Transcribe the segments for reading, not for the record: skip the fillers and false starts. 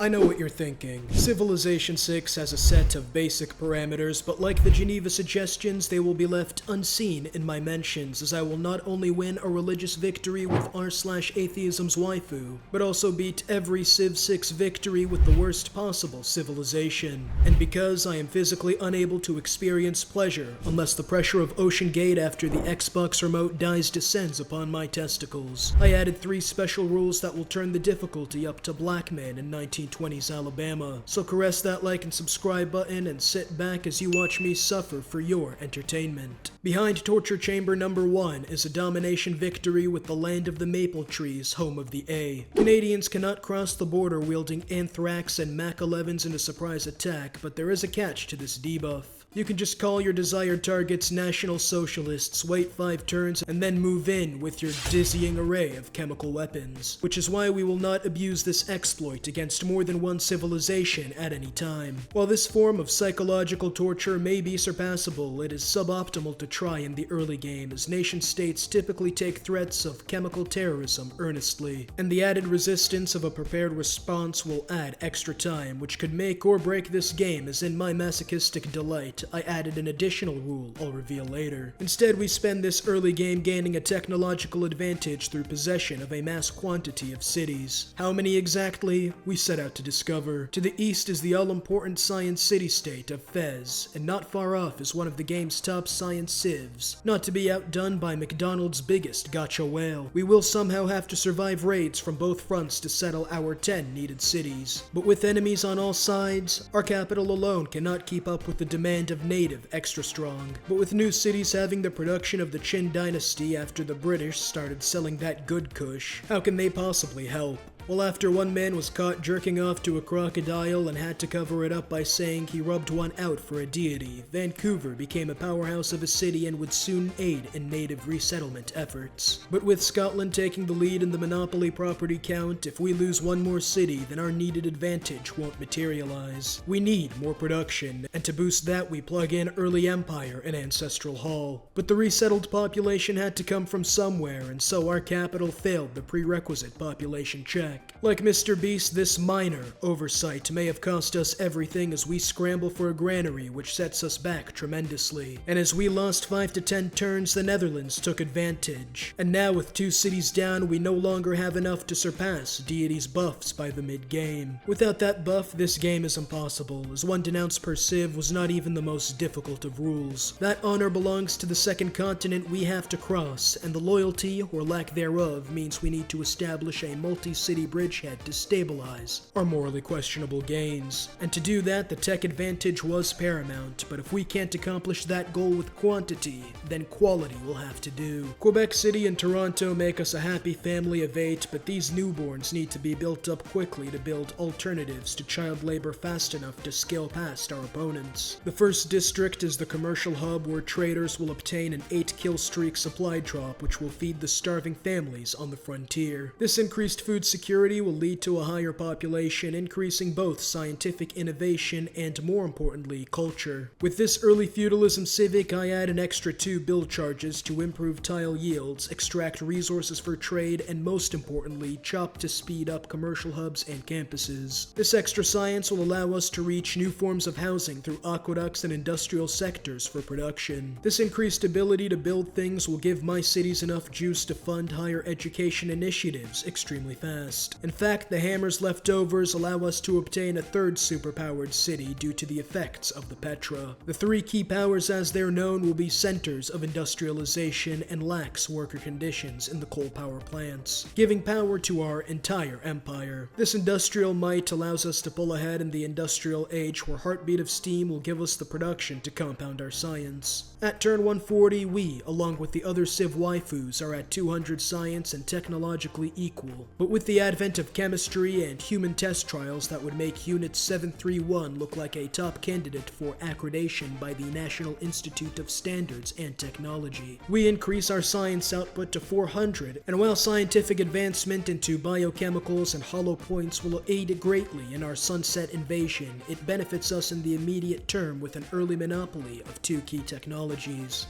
I know what you're thinking. Civilization 6 has a set of basic parameters, but like the Geneva suggestions, they will be left unseen in my mentions, as I will not only win a religious victory with r/atheism's waifu, but also beat every Civ 6 victory with the worst possible civilization. And because I am physically unable to experience pleasure unless the pressure of Ocean Gate after the Xbox remote dies descends upon my testicles, I added 3 special rules that will turn the difficulty up to Black Man in 1920s Alabama. So caress that like and subscribe button and sit back as you watch me suffer for your entertainment. Behind torture chamber number 1 is a domination victory with the land of the maple trees, home of the A. Canadians cannot cross the border wielding anthrax and Mac 11s in a surprise attack, but there is a catch to this debuff. You can just call your desired targets National Socialists, wait 5 turns, and then move in with your dizzying array of chemical weapons. Which is why we will not abuse this exploit against more than one civilization at any time. While this form of psychological torture may be surpassable, it is suboptimal to try in the early game, as nation-states typically take threats of chemical terrorism earnestly, and the added resistance of a prepared response will add extra time, which could make or break this game, as in my masochistic delight, I added an additional rule I'll reveal later. Instead, we spend this early game gaining a technological advantage through possession of a mass quantity of cities. How many exactly? We set out to discover. To the east is the all-important science city-state of Fez, and not far off is one of the game's top science civs, not to be outdone by McDonald's biggest gotcha whale. We will somehow have to survive raids from both fronts to settle our 10 needed cities. But with enemies on all sides, our capital alone cannot keep up with the demand of native extra strong. But with new cities having the production of the Qin dynasty after the British started selling that good kush, how can they possibly help? Well, after one man was caught jerking off to a crocodile and had to cover it up by saying he rubbed one out for a deity, Vancouver became a powerhouse of a city and would soon aid in native resettlement efforts. But with Scotland taking the lead in the monopoly property count, if we lose one more city, then our needed advantage won't materialize. We need more production, and to boost that we plug in Early Empire and Ancestral Hall. But the resettled population had to come from somewhere, and so our capital failed the prerequisite population check. Like Mr. Beast, this minor oversight may have cost us everything as we scramble for a granary, which sets us back tremendously. And as we lost 5 to 10 turns, the Netherlands took advantage. And now with 2 cities down, we no longer have enough to surpass deity's buffs by the mid-game. Without that buff, this game is impossible, as 1 denounce per civ was not even the most difficult of rules. That honor belongs to the second continent we have to cross, and the loyalty, or lack thereof, means we need to establish a multi-city bridgehead to stabilize our morally questionable gains. And to do that, the tech advantage was paramount, but if we can't accomplish that goal with quantity, then quality will have to do. Quebec City and Toronto make us a happy family of 8, but these newborns need to be built up quickly to build alternatives to child labor fast enough to scale past our opponents. The first district is the commercial hub where traders will obtain an 8-kill streak supply drop, which will feed the starving families on the frontier. This increased food security will lead to a higher population, increasing both scientific innovation and, more importantly, culture. With this early feudalism civic, I add an extra 2 build charges to improve tile yields, extract resources for trade, and most importantly, chop to speed up commercial hubs and campuses. This extra science will allow us to reach new forms of housing through aqueducts and industrial sectors for production. This increased ability to build things will give my cities enough juice to fund higher education initiatives extremely fast. In fact, the hammer's leftovers allow us to obtain a 3rd superpowered city due to the effects of the Petra. The 3 key powers as they're known will be centers of industrialization and lax worker conditions in the coal power plants, giving power to our entire empire. This industrial might allows us to pull ahead in the industrial age where Heartbeat of Steam will give us the production to compound our science. At turn 140, we, along with the other Civ waifus, are at 200 science and technologically equal, but with the advent of chemistry and human test trials that would make Unit 731 look like a top candidate for accreditation by the National Institute of Standards and Technology. We increase our science output to 400, and while scientific advancement into biochemicals and hollow points will aid greatly in our sunset invasion, it benefits us in the immediate term with an early monopoly of 2 key technologies.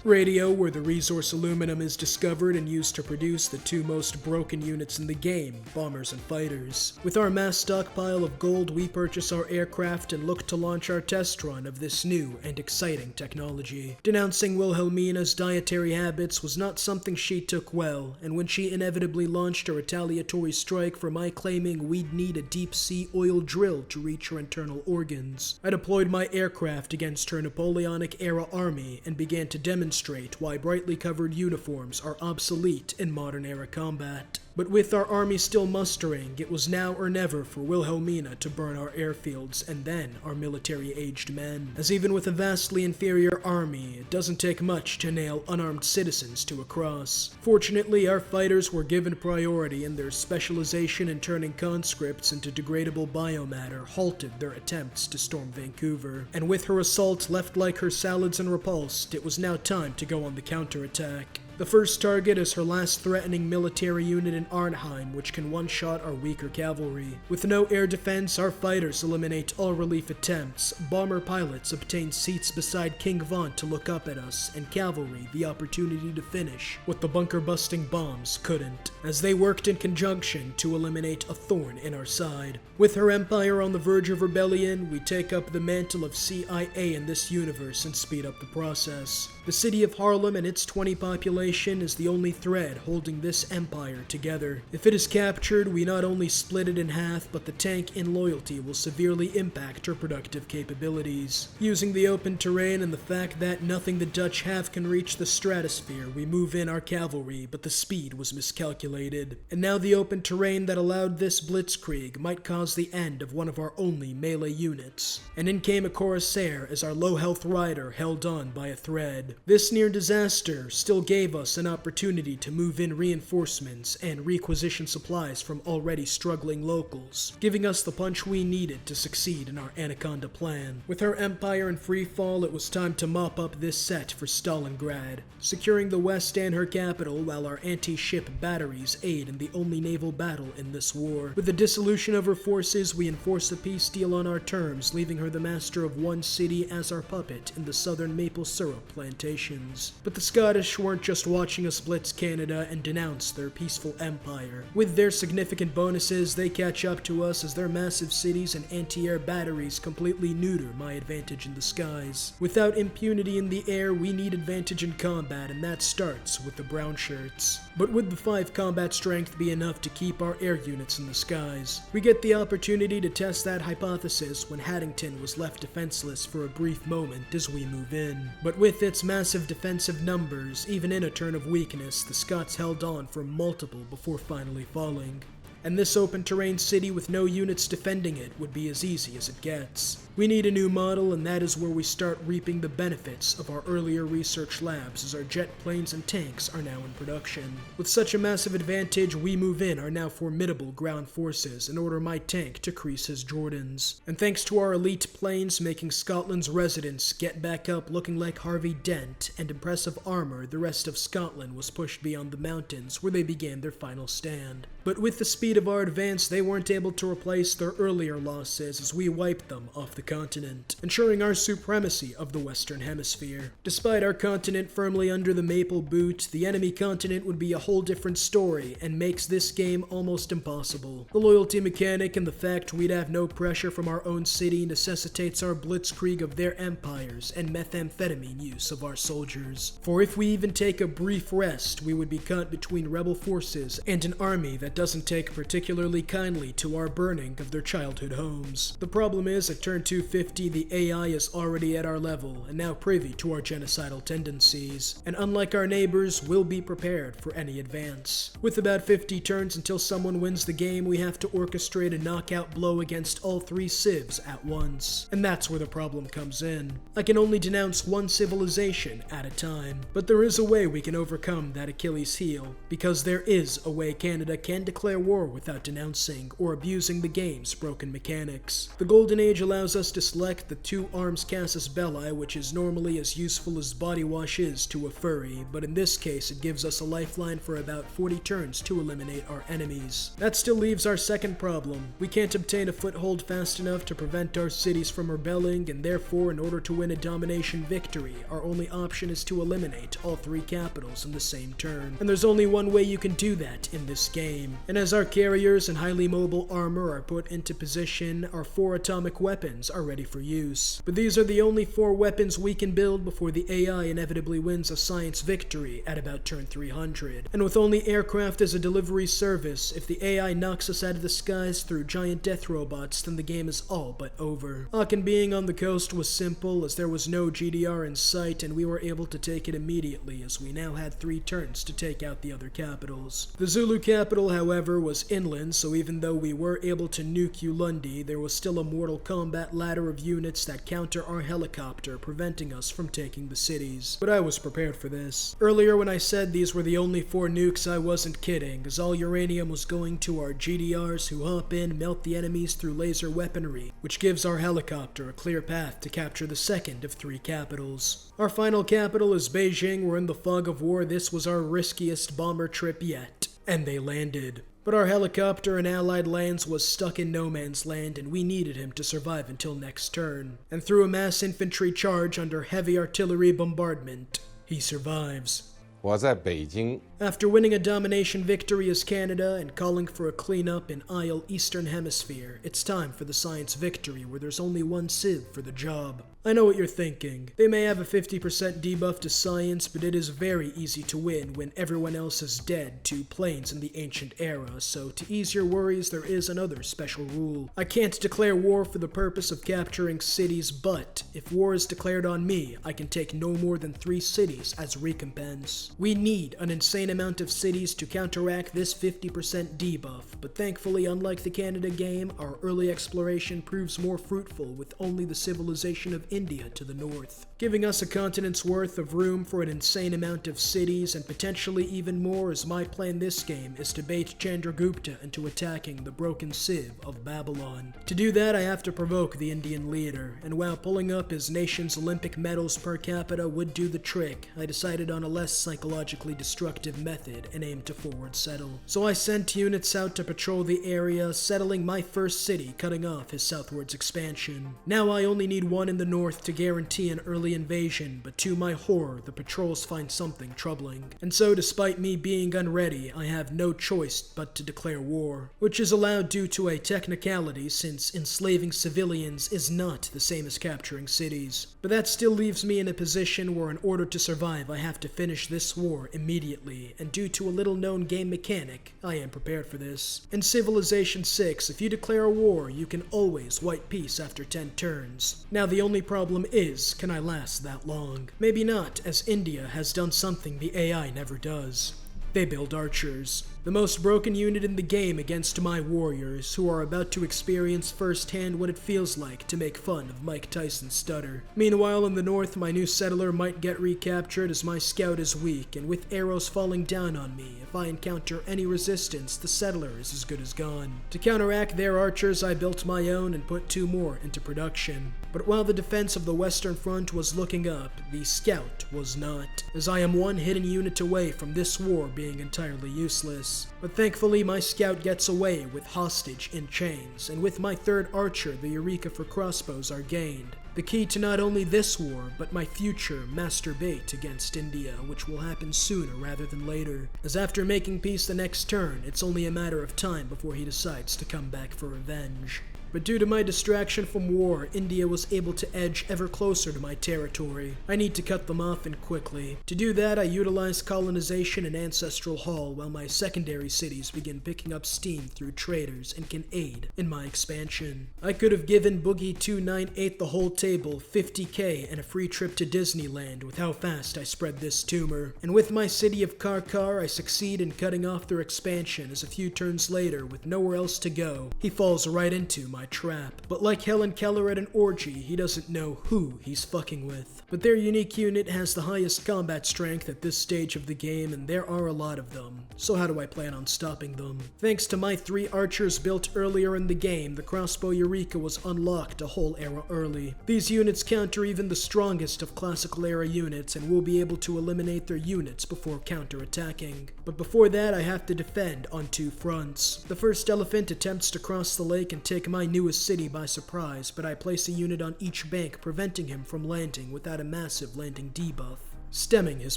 Radio, where the resource aluminum is discovered and used to produce the 2 most broken units in the game, bombers and fighters. With our mass stockpile of gold, we purchase our aircraft and look to launch our test run of this new and exciting technology. Denouncing Wilhelmina's dietary habits was not something she took well, and when she inevitably launched a retaliatory strike for my claiming we'd need a deep-sea oil drill to reach her internal organs, I deployed my aircraft against her Napoleonic-era army and began to demonstrate why brightly covered uniforms are obsolete in modern-era combat. But with our army still mustering, it was now or never for Wilhelmina to burn our airfields and then our military-aged men. As even with a vastly inferior army, it doesn't take much to nail unarmed citizens to a cross. Fortunately, our fighters were given priority, and their specialization in turning conscripts into degradable biomatter halted their attempts to storm Vancouver. And with her assault left like her salads and repulsed, it was now time to go on the counterattack. The first target is her last threatening military unit in Arnheim, which can one-shot our weaker cavalry. With no air defense, our fighters eliminate all relief attempts, bomber pilots obtain seats beside King Von to look up at us, and cavalry the opportunity to finish what the bunker-busting bombs couldn't, as they worked in conjunction to eliminate a thorn in our side. With her empire on the verge of rebellion, we take up the mantle of CIA in this universe and speed up the process. The city of Harlem and its 20 population is the only thread holding this empire together. If it is captured, we not only split it in half, but the tank in loyalty will severely impact her productive capabilities. Using the open terrain and the fact that nothing the Dutch have can reach the stratosphere, we move in our cavalry, but the speed was miscalculated. And now the open terrain that allowed this blitzkrieg might cause the end of one of our only melee units. And in came a Corsair as our low-health rider held on by a thread. This near disaster still gave us an opportunity to move in reinforcements and requisition supplies from already struggling locals, giving us the punch we needed to succeed in our Anaconda plan. With our empire in free fall, it was time to mop up this set for Stalingrad, securing the West and her capital while our anti-ship batteries aid in the only naval battle in this war. With the dissolution of her forces, we enforce a peace deal on our terms, leaving her the master of one city as our puppet in the southern maple syrup plantations. But the Scottish weren't just watching us blitz Canada and denounce their peaceful empire. With their significant bonuses, they catch up to us as their massive cities and anti-air batteries completely neuter my advantage in the skies. Without impunity in the air, we need advantage in combat, and that starts with the brown shirts. But would the 5 combat strength be enough to keep our air units in the skies? We get the opportunity to test that hypothesis when Haddington was left defenseless for a brief moment as we move in. But with its massive defensive numbers, even in a turn of weakness, the Scots held on for multiple before finally falling. And this open terrain city with no units defending it would be as easy as it gets. We need a new model, and that is where we start reaping the benefits of our earlier research labs as our jet planes and tanks are now in production. With such a massive advantage, we move in our now formidable ground forces and order my tank to crease his Jordans. And thanks to our elite planes making Scotland's residents get back up looking like Harvey Dent and impressive armor, the rest of Scotland was pushed beyond the mountains where they began their final stand. But with the speed of our advance, they weren't able to replace their earlier losses as we wiped them off the continent, ensuring our supremacy of the Western Hemisphere. Despite our continent firmly under the maple boot, the enemy continent would be a whole different story and makes this game almost impossible. The loyalty mechanic and the fact we'd have no pressure from our own city necessitates our blitzkrieg of their empires and methamphetamine use of our soldiers. For if we even take a brief rest, we would be caught between rebel forces and an army that doesn't take particularly kindly to our burning of their childhood homes. The problem is, at turn 250, the AI is already at our level and now privy to our genocidal tendencies, and unlike our neighbors, we'll be prepared for any advance. With about 50 turns until someone wins the game, we have to orchestrate a knockout blow against all 3 civs at once, and that's where the problem comes in. I can only denounce one civilization at a time, but there is a way we can overcome that Achilles heel, because there is a way Canada can declare war without denouncing or abusing the game's broken mechanics. The Golden Age allows us to select the 2 arms casus belli, which is normally as useful as body wash is to a furry, but in this case it gives us a lifeline for about 40 turns to eliminate our enemies. That still leaves our second problem. We can't obtain a foothold fast enough to prevent our cities from rebelling, and therefore in order to win a domination victory, our only option is to eliminate all 3 capitals in the same turn. And there's only one way you can do that in this game. And as our carriers and highly mobile armor are put into position, our 4 atomic weapons are ready for use. But these are the only 4 weapons we can build before the AI inevitably wins a science victory at about turn 300. And with only aircraft as a delivery service, if the AI knocks us out of the skies through giant death robots, then the game is all but over. Aachen being on the coast was simple, as there was no GDR in sight, and we were able to take it immediately, as we now had 3 turns to take out the other capitals. The Zulu capital, however, was inland, so even though we were able to nuke Ulundi, there was still a Mortal Kombat ladder of units that counter our helicopter, preventing us from taking the cities. But I was prepared for this. Earlier when I said these were the only 4 nukes, I wasn't kidding, as all uranium was going to our GDRs who hop in, melt the enemies through laser weaponry, which gives our helicopter a clear path to capture the second of 3 capitals. Our final capital is Beijing. We're in the fog of war. This was our riskiest bomber trip yet. And they landed. But our helicopter in Allied lands was stuck in no man's land, and we needed him to survive until next turn. And through a mass infantry charge under heavy artillery bombardment, he survives. 我在北京 After winning a domination victory as Canada and calling for a cleanup in Isle Eastern Hemisphere, it's time for the science victory where there's only 1 civ for the job. I know what you're thinking. They may have a 50% debuff to science, but it is very easy to win when everyone else is dead to planes in the ancient era, so to ease your worries, there is another special rule. I can't declare war for the purpose of capturing cities, but if war is declared on me, I can take no more than 3 cities as recompense. We need an insane amount of cities to counteract this 50% debuff, but thankfully, unlike the Canada game, our early exploration proves more fruitful with only the civilization of India to the north, giving us a continent's worth of room for an insane amount of cities, and potentially even more, as my plan this game is to bait Chandragupta into attacking the broken civ of Babylon. To do that, I have to provoke the Indian leader, and while pulling up his nation's Olympic medals per capita would do the trick, I decided on a less psychologically destructive method and aimed to forward settle. So I sent units out to patrol the area, settling my first city, cutting off his southwards expansion. Now I only need 1 in the north to guarantee an early invasion, but to my horror, the patrols find something troubling. And so, despite me being unready, I have no choice but to declare war, which is allowed due to a technicality since enslaving civilians is not the same as capturing cities. But that still leaves me in a position where in order to survive, I have to finish this war immediately, and due to a little-known game mechanic, I am prepared for this. In Civilization 6, if you declare a war, you can always white peace after 10 turns. Now the only problem is, can I last that long? Maybe not, as India has done something the AI never does. They build archers. The most broken unit in the game against my warriors, who are about to experience firsthand what it feels like to make fun of Mike Tyson's stutter. Meanwhile, in the north, my new settler might get recaptured as my scout is weak, and with arrows falling down on me, if I encounter any resistance, the settler is as good as gone. To counteract their archers, I built my own and put 2 more into production. But while the defense of the Western Front was looking up, the scout was not, as I am 1 hidden unit away from this war being entirely useless. But thankfully, my scout gets away with hostage in chains, and with my 3rd archer, the Eureka for crossbows are gained. The key to not only this war, but my future masturbate against India, which will happen sooner rather than later, as after making peace the next turn, it's only a matter of time before he decides to come back for revenge. But due to my distraction from war, India was able to edge ever closer to my territory. I need to cut them off, and quickly. To do that, I utilize colonization and Ancestral Hall, while my secondary cities begin picking up steam through traders and can aid in my expansion. I could have given Boogie 298 the whole table, 50k, and a free trip to Disneyland with how fast I spread this tumor. And with my city of Karkar, I succeed in cutting off their expansion, as a few turns later, with nowhere else to go, he falls right into my trap. But like Helen Keller at an orgy, he doesn't know who he's fucking with. But their unique unit has the highest combat strength at this stage of the game, and there are a lot of them. So how do I plan on stopping them? Thanks to my 3 archers built earlier in the game, the crossbow Eureka was unlocked a whole era early. These units counter even the strongest of classical era units, and will be able to eliminate their units before counter-attacking. But before that, I have to defend on 2 fronts. The first elephant attempts to cross the lake and take my newest city by surprise, but I place a unit on each bank, preventing him from landing without a massive landing debuff. stemming his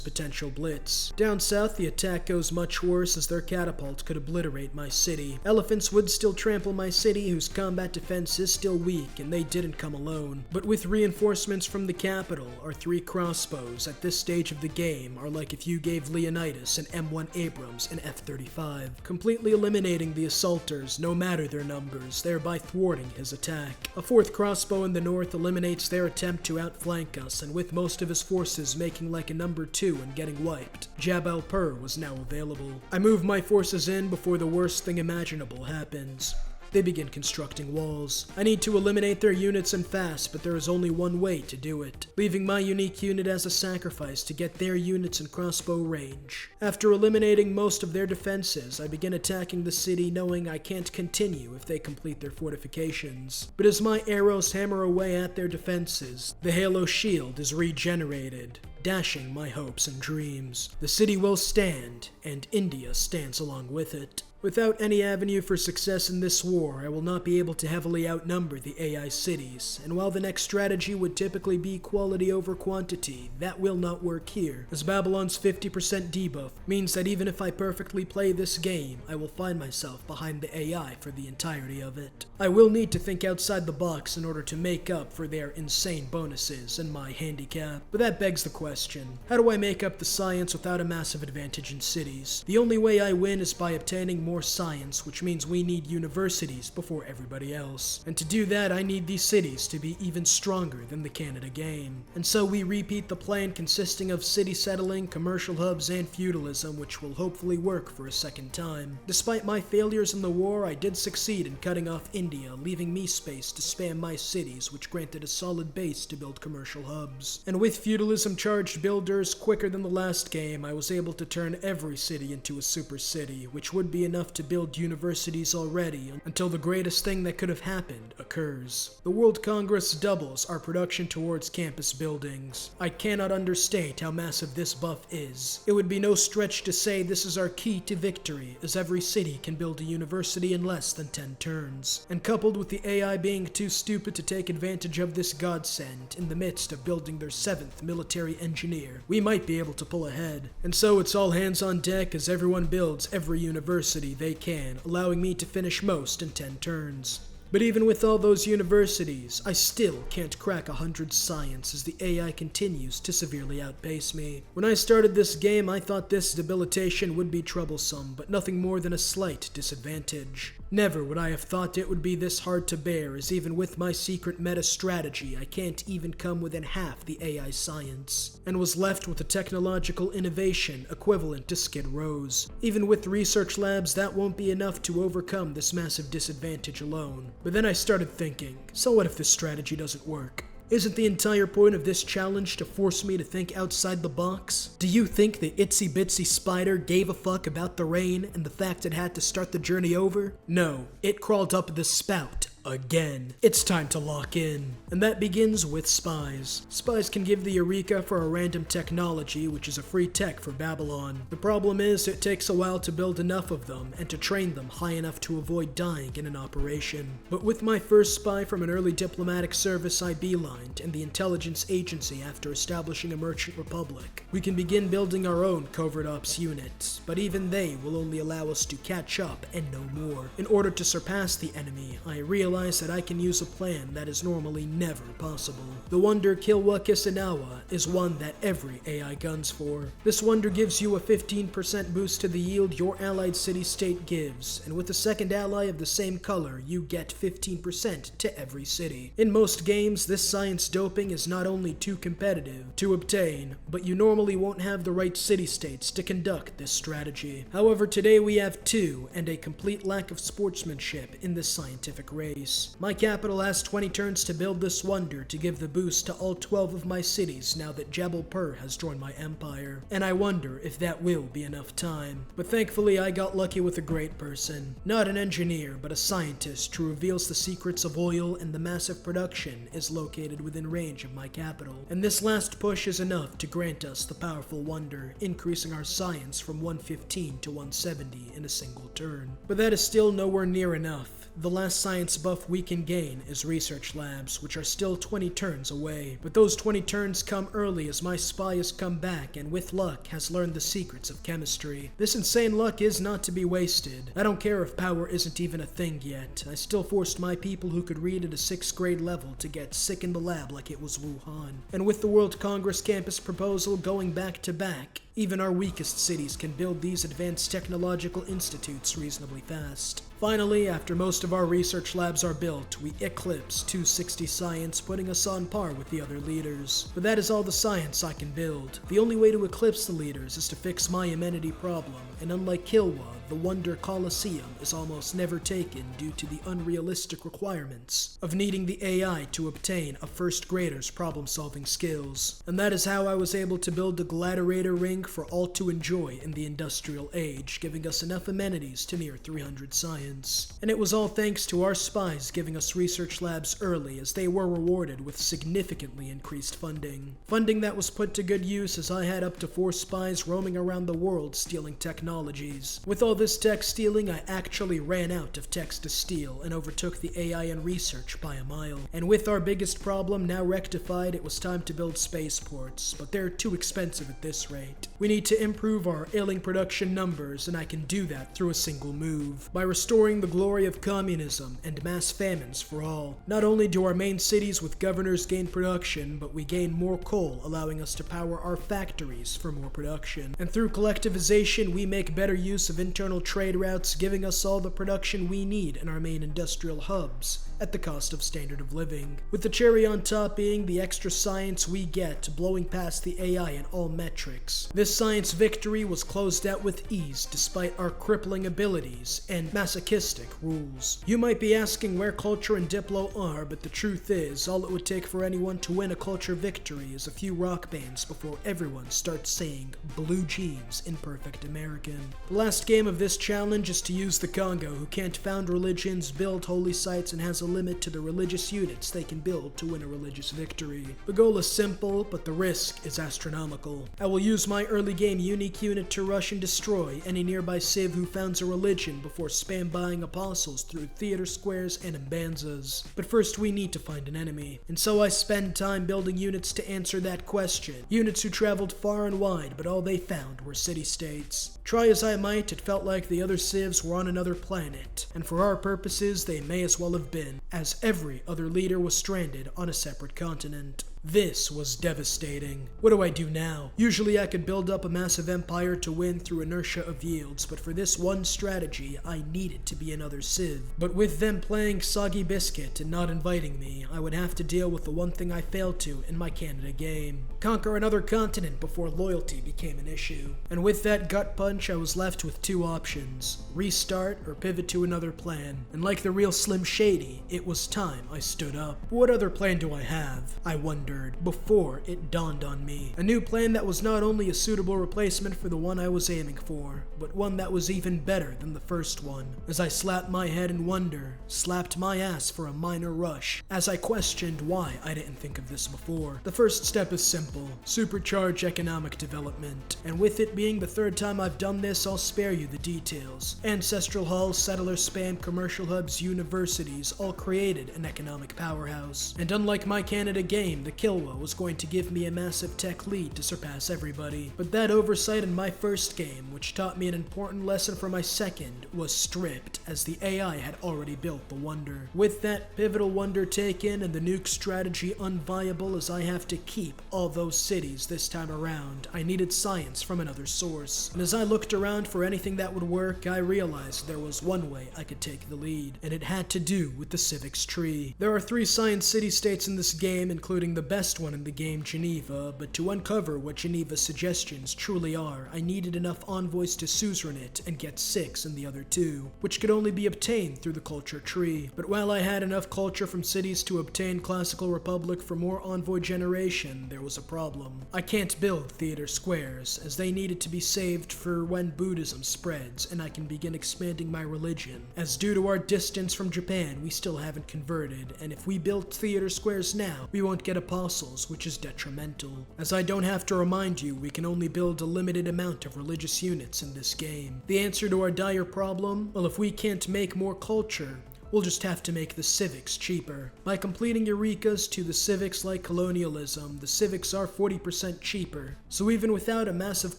potential blitz. Down south, the attack goes much worse as their catapult could obliterate my city. Elephants would still trample my city, whose combat defense is still weak, and they didn't come alone. But with reinforcements from the capital, our 3 crossbows at this stage of the game are like if you gave Leonidas an M1 Abrams and F-35, completely eliminating the assaulters no matter their numbers, thereby thwarting his attack. A 4th crossbow in the north eliminates their attempt to outflank us, and with most of his forces making like a number 2 and getting wiped, Jabal Pur was now available. I move my forces in before the worst thing imaginable happens. They begin constructing walls. I need to eliminate their units and fast, but there is only one way to do it, leaving my unique unit as a sacrifice to get their units in crossbow range. After eliminating most of their defenses, I begin attacking the city knowing I can't continue if they complete their fortifications. But as my arrows hammer away at their defenses, the Halo shield is regenerated, dashing my hopes and dreams. The city will stand, and India stands along with it. Without any avenue for success in this war, I will not be able to heavily outnumber the AI cities, and while the next strategy would typically be quality over quantity, that will not work here, as Babylon's 50% debuff means that even if I perfectly play this game, I will find myself behind the AI for the entirety of it. I will need to think outside the box in order to make up for their insane bonuses and my handicap, but that begs the question, how do I make up the science without a massive advantage in cities? The only way I win is by obtaining more science, which means we need universities before everybody else. And to do that, I need these cities to be even stronger than the Canada game. And so we repeat the plan consisting of city settling, commercial hubs, and feudalism, which will hopefully work for a second time. Despite my failures in the war, I did succeed in cutting off India, leaving me space to spam my cities, which granted a solid base to build commercial hubs. And with feudalism charged builders quicker than the last game, I was able to turn every city into a super city, which would be enough to build universities already until the greatest thing that could have happened occurs. The World Congress doubles our production towards campus buildings. I cannot understate how massive this buff is. It would be no stretch to say this is our key to victory, as every city can build a university in less than 10 turns. And coupled with the AI being too stupid to take advantage of this godsend in the midst of building their 7th military engineer, we might be able to pull ahead. And so it's all hands on deck as everyone builds every university they can, allowing me to finish most in 10 turns. But even with all those universities, I still can't crack 100 science as the AI continues to severely outpace me. When I started this game, I thought this debilitation would be troublesome, but nothing more than a slight disadvantage. Never would I have thought it would be this hard to bear, as even with my secret meta strategy, I can't even come within half the AI science, and was left with a technological innovation equivalent to Skid Row's. Even with research labs, that won't be enough to overcome this massive disadvantage alone. But then I started thinking, so what if this strategy doesn't work? Isn't the entire point of this challenge to force me to think outside the box? Do you think the itsy bitsy spider gave a fuck about the rain and the fact it had to start the journey over? No, it crawled up the spout. Again. It's time to lock in. And that begins with spies. Spies can give the Eureka for a random technology, which is a free tech for Babylon. The problem is, it takes a while to build enough of them, and to train them high enough to avoid dying in an operation. But with my first spy from an early diplomatic service I beelined, and the intelligence agency after establishing a merchant republic, we can begin building our own covert ops units. But even they will only allow us to catch up and no more. In order to surpass the enemy, I realize that I can use a plan that is normally never possible. The wonder Kilwa-Kisinawa is one that every AI guns for. This wonder gives you a 15% boost to the yield your allied city-state gives, and with a second ally of the same color, you get 15% to every city. In most games, this science doping is not only too competitive to obtain, but you normally won't have the right city-states to conduct this strategy. However, today we have two, and a complete lack of sportsmanship in this scientific race. My capital has 20 turns to build this wonder to give the boost to all 12 of my cities now that Jabal Pur has joined my empire, and I wonder if that will be enough time. But thankfully I got lucky with a great person. Not an engineer, but a scientist who reveals the secrets of oil and the massive production is located within range of my capital. And this last push is enough to grant us the powerful wonder, increasing our science from 115 to 170 in a single turn. But that is still nowhere near enough. The last science buff we can gain is research labs, which are still 20 turns away. But those 20 turns come early as my spy has come back and with luck has learned the secrets of chemistry. This insane luck is not to be wasted. I don't care if power isn't even a thing yet. I still forced my people who could read at a 6th grade level to get sick in the lab like it was Wuhan. And with the World Congress campus proposal going back to back, even our weakest cities can build these advanced technological institutes reasonably fast. Finally, after most of our research labs are built, we eclipse 260 science, putting us on par with the other leaders. But that is all the science I can build. The only way to eclipse the leaders is to fix my amenity problem, and unlike Kilwa, the Wonder Coliseum is almost never taken due to the unrealistic requirements of needing the AI to obtain a first grader's problem-solving skills. And that is how I was able to build the Gladiator Ring for all to enjoy in the industrial age, giving us enough amenities to near 300 science. And it was all thanks to our spies giving us research labs early, as they were rewarded with significantly increased funding. Funding that was put to good use, as I had up to 4 spies roaming around the world stealing technologies. With all this tech stealing, I actually ran out of techs to steal and overtook the AI in research by a mile. And with our biggest problem now rectified, it was time to build spaceports, but they're too expensive at this rate. We need to improve our ailing production numbers, and I can do that through a single move. By restoring the glory of communism and mass famines for all. Not only do our main cities with governors gain production, but we gain more coal, allowing us to power our factories for more production. And through collectivization, we make better use of internal trade routes, giving us all the production we need in our main industrial hubs at the cost of standard of living. With the cherry on top being the extra science we get, blowing past the AI in all metrics. This science victory was closed out with ease despite our crippling abilities and masochistic rules. You might be asking where culture and Diplo are, but the truth is, all it would take for anyone to win a culture victory is a few rock bands before everyone starts saying blue jeans in perfect American. The last game of this challenge is to use the Congo, who can't found religions, build holy sites, and has a limit to the religious units they can build to win a religious victory. The goal is simple, but the risk is astronomical. I will use my early game unique unit to rush and destroy any nearby civ who founds a religion before spam buying apostles through theater squares and imbanzas. But first we need to find an enemy, and so I spend time building units to answer that question. Units who traveled far and wide, but all they found were city-states. Try as I might, it felt like the other civs were on another planet, and for our purposes they may as well have been, as every other leader was stranded on a separate continent. This was devastating. What do I do now? Usually I could build up a massive empire to win through inertia of yields, but for this one strategy, I needed to be another civ. But with them playing soggy biscuit and not inviting me, I would have to deal with the one thing I failed to in my Canada game. Conquer another continent before loyalty became an issue. And with that gut punch, I was left with 2 options: restart or pivot to another plan. And like the real Slim Shady, it was time I stood up. What other plan do I have? I wondered before it dawned on me. A new plan that was not only a suitable replacement for the one I was aiming for, but one that was even better than the first one. As I slapped my head in wonder, slapped my ass for a minor rush, as I questioned why I didn't think of this before. The first step is simple: supercharge economic development. And with it being the 3rd time I've done this, I'll spare you the details. Ancestral halls, settler spam, commercial hubs, universities, all created an economic powerhouse. And unlike my Canada game, the Kilwa was going to give me a massive tech lead to surpass everybody. But that oversight in my first game, which taught me an important lesson for my second, was stripped, as the AI had already built the wonder. With that pivotal wonder taken and the nuke strategy unviable, as I have to keep all those cities this time around, I needed science from another source. And as I looked around for anything that would work, I realized there was one way I could take the lead, and it had to do with the civics tree. There are 3 science city-states in this game, including the best one in the game, Geneva, but to uncover what Geneva's suggestions truly are, I needed enough envoys to suzerainate and get 6 in the other 2, which could only be obtained through the culture tree. But while I had enough culture from cities to obtain Classical Republic for more envoy generation, there was a problem. I can't build theater squares, as they needed to be saved for when Buddhism spreads and I can begin expanding my religion, as due to our distance from Japan, we still haven't converted, and if we build theater squares now, we won't get apostles, which is detrimental. As I don't have to remind you, we can only build a limited amount of religious units in this game. The answer to our dire problem? Well, if we can't make more culture, We'll just have to make the civics cheaper. By completing Eurekas to the civics like colonialism, the civics are 40% cheaper. So even without a massive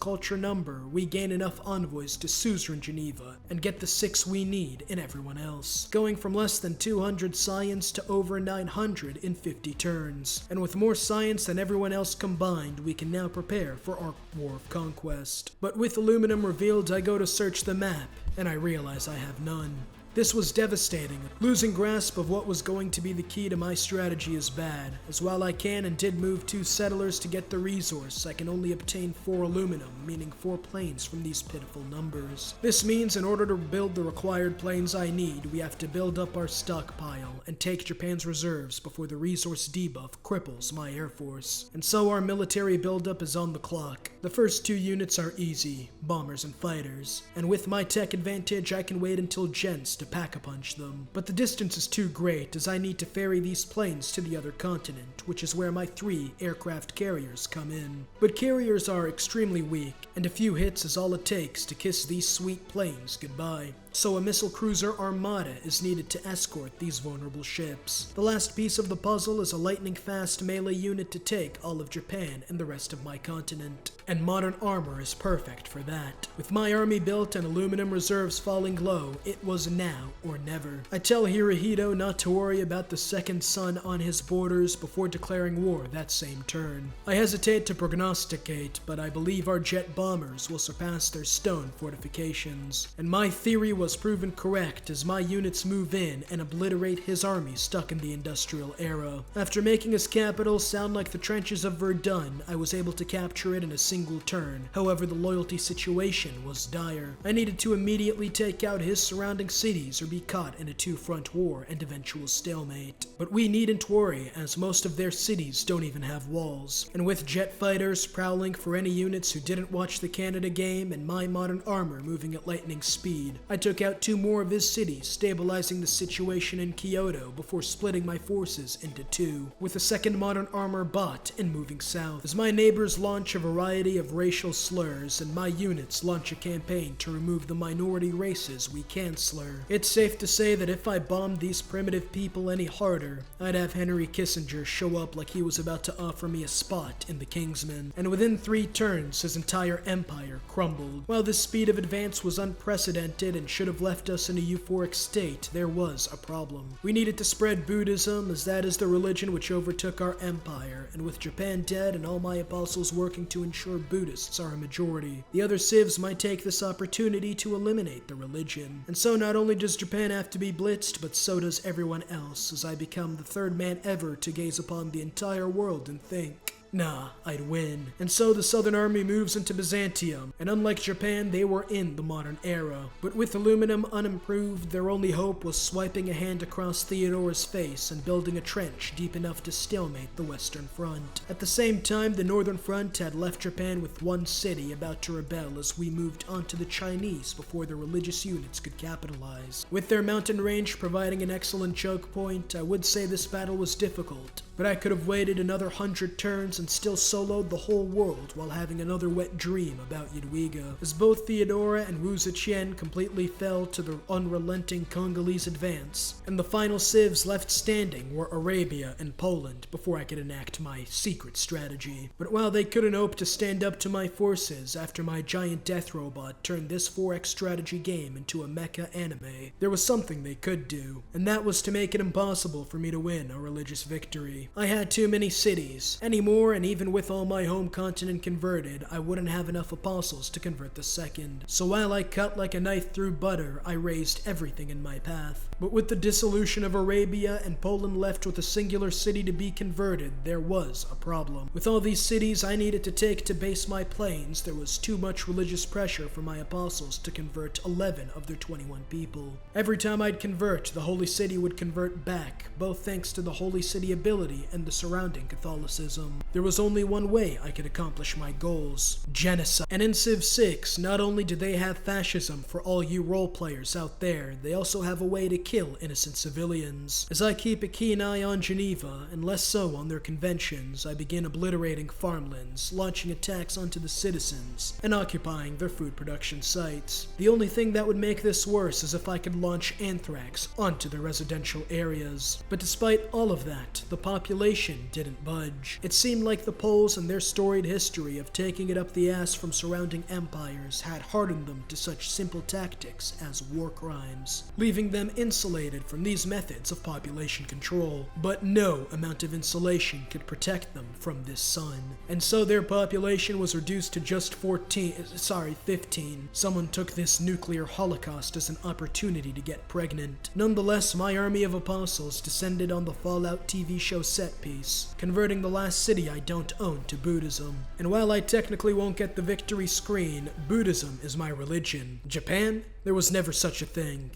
culture number, we gain enough envoys to suzerain Geneva and get the 6 we need in everyone else. Going from less than 200 science to over 900 in 50 turns. And with more science than everyone else combined, we can now prepare for our war of conquest. But with aluminum revealed, I go to search the map, and I realize I have none. This was devastating. Losing grasp of what was going to be the key to my strategy is bad, as while I can and did move 2 settlers to get the resource, I can only obtain 4 aluminum, meaning 4 planes from these pitiful numbers. This means in order to build the required planes I need, we have to build up our stockpile and take Japan's reserves before the resource debuff cripples my air force. And so our military buildup is on the clock. The first 2 units are easy, bombers and fighters, and with my tech advantage I can wait until gents to pack-a-punch them. But the distance is too great, as I need to ferry these planes to the other continent, which is where my 3 aircraft carriers come in. But carriers are extremely weak, and a few hits is all it takes to kiss these sweet planes goodbye. So a missile cruiser armada is needed to escort these vulnerable ships. The last piece of the puzzle is a lightning-fast melee unit to take all of Japan and the rest of my continent. And modern armor is perfect for that. With my army built and aluminum reserves falling low, it was now or never. I tell Hirohito not to worry about the second sun on his borders before declaring war that same turn. I hesitate to prognosticate, but I believe our jet bombers will surpass their stone fortifications. And my theory was proven correct as my units move in and obliterate his army stuck in the industrial era. After making his capital sound like the trenches of Verdun, I was able to capture it in a single turn. However, the loyalty situation was dire. I needed to immediately take out his surrounding cities or be caught in a 2-front war and eventual stalemate. But we needn't worry, as most of their cities don't even have walls. And with jet fighters prowling for any units who didn't watch the Canada game and my modern armor moving at lightning speed, I took out 2 more of his cities, stabilizing the situation in Kyoto before splitting my forces into 2, with a second modern armor bought and moving south. As my neighbors launch a variety of racial slurs and my units launch a campaign to remove the minority races we can slur, it's safe to say that if I bombed these primitive people any harder, I'd have Henry Kissinger show up like he was about to offer me a spot in the Kingsmen. And within 3 turns, his entire empire crumbled. While this speed of advance was unprecedented and should have left us in a euphoric state, there was a problem. We needed to spread Buddhism, as that is the religion which overtook our empire, and with Japan dead and all my apostles working to ensure Buddhists are a majority, the other civs might take this opportunity to eliminate the religion. And so not only does Japan have to be blitzed, but so does everyone else, as I become the 3rd man ever to gaze upon the entire world and think, nah, I'd win. And so the Southern Army moves into Byzantium, and unlike Japan, they were in the modern era. But with aluminum unimproved, their only hope was swiping a hand across Theodore's face and building a trench deep enough to stalemate the Western Front. At the same time, the Northern Front had left Japan with 1 city about to rebel as we moved onto the Chinese before the religious units could capitalize. With their mountain range providing an excellent choke point, I would say this battle was difficult, but I could have waited another 100 turns and still soloed the whole world while having another wet dream about Yadwiga, as both Theodora and Wu Zetian completely fell to the unrelenting Congolese advance, and the final civs left standing were Arabia and Poland before I could enact my secret strategy. But while they couldn't hope to stand up to my forces after my giant death robot turned this 4X strategy game into a mecha anime, there was something they could do, and that was to make it impossible for me to win a religious victory. I had too many cities. Anymore, and even with all my home continent converted, I wouldn't have enough apostles to convert the second. So while I cut like a knife through butter, I razed everything in my path. But with the dissolution of Arabia and Poland left with a singular city to be converted, there was a problem. With all these cities I needed to take to base my planes, there was too much religious pressure for my apostles to convert 11 of their 21 people. Every time I'd convert, the Holy City would convert back, both thanks to the Holy City ability Christianity and the surrounding Catholicism. There was only one way I could accomplish my goals: genocide. And in Civ 6, not only do they have fascism for all you role players out there, they also have a way to kill innocent civilians. As I keep a keen eye on Geneva, and less so on their conventions, I begin obliterating farmlands, launching attacks onto the citizens, and occupying their food production sites. The only thing that would make this worse is if I could launch anthrax onto their residential areas. But despite all of that, the population didn't budge. It seemed like the Poles and their storied history of taking it up the ass from surrounding empires had hardened them to such simple tactics as war crimes, leaving them insulated from these methods of population control. But no amount of insulation could protect them from this sun. And so their population was reduced to just 15. Someone took this nuclear holocaust as an opportunity to get pregnant. Nonetheless, my army of apostles descended on the Fallout TV show set piece, converting the last city I don't own to Buddhism. And while I technically won't get the victory screen, Buddhism is my religion. Japan? There was never such a thing.